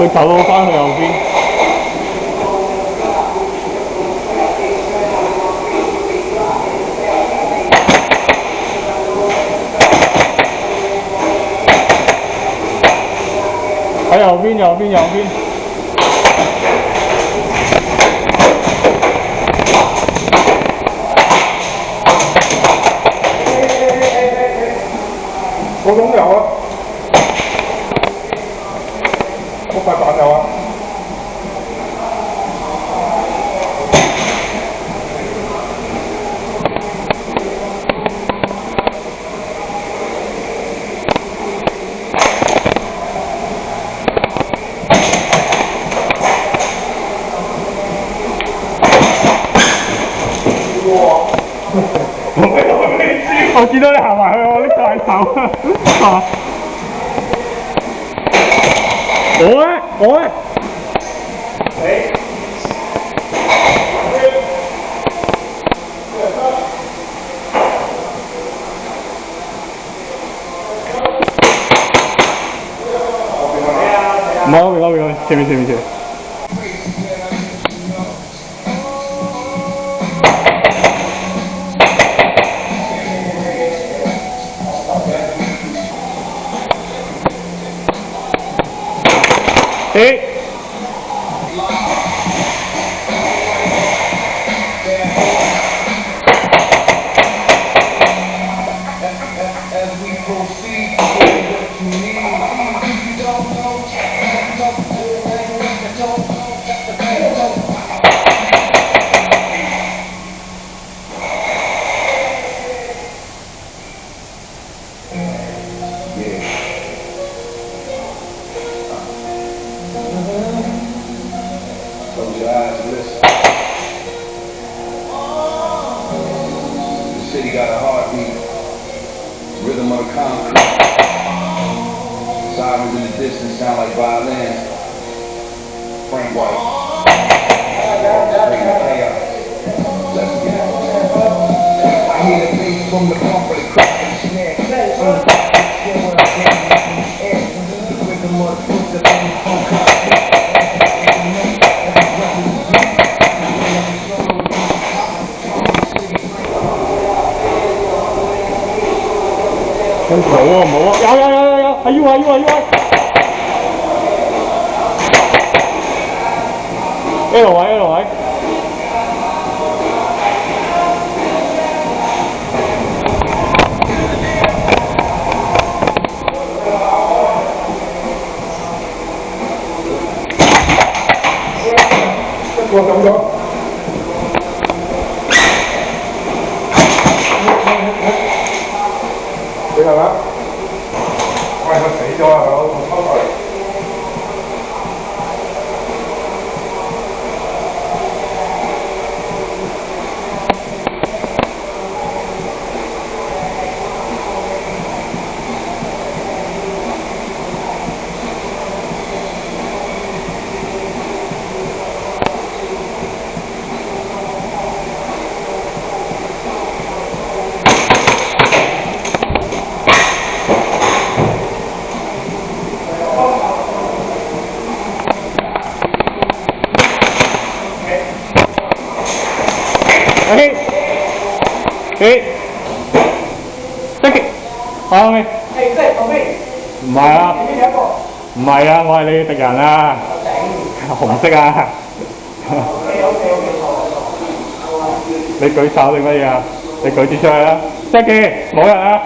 佢走咗翻去右邊。喺右邊，右邊，右邊。嗰種有啊，嗰塊板有啊。我見到你行埋去，我拎大手啊！我咧，冇，前面。Close your eyes and listen. The city got a heartbeat, rhythm of the concrete. Sirens in the distance sound like violins. Frank White. Bring the chaos. Let's get it. I hear the bass from the pump of the crack and snare. The rhythm of the footstep in the concrete.冇啊！有，係要啊！L 位。我咁咗。你係咪？喂，佢死咗啊！我抽佢。得嘅，好未？唔係啊，唔係啊，我係你嘅敵人啊，紅色啊。你舉手定乜嘢啊？你舉住出去啦，得嘅，冇人啊。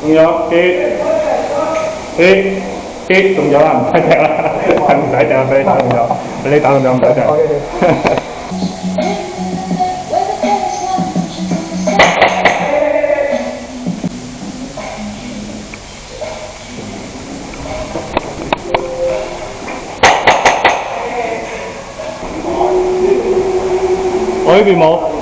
仲有仲有啊，唔使踢啦，唔使踢啦，俾你打仲有，俾你打仲有唔使踢。我呢邊冇。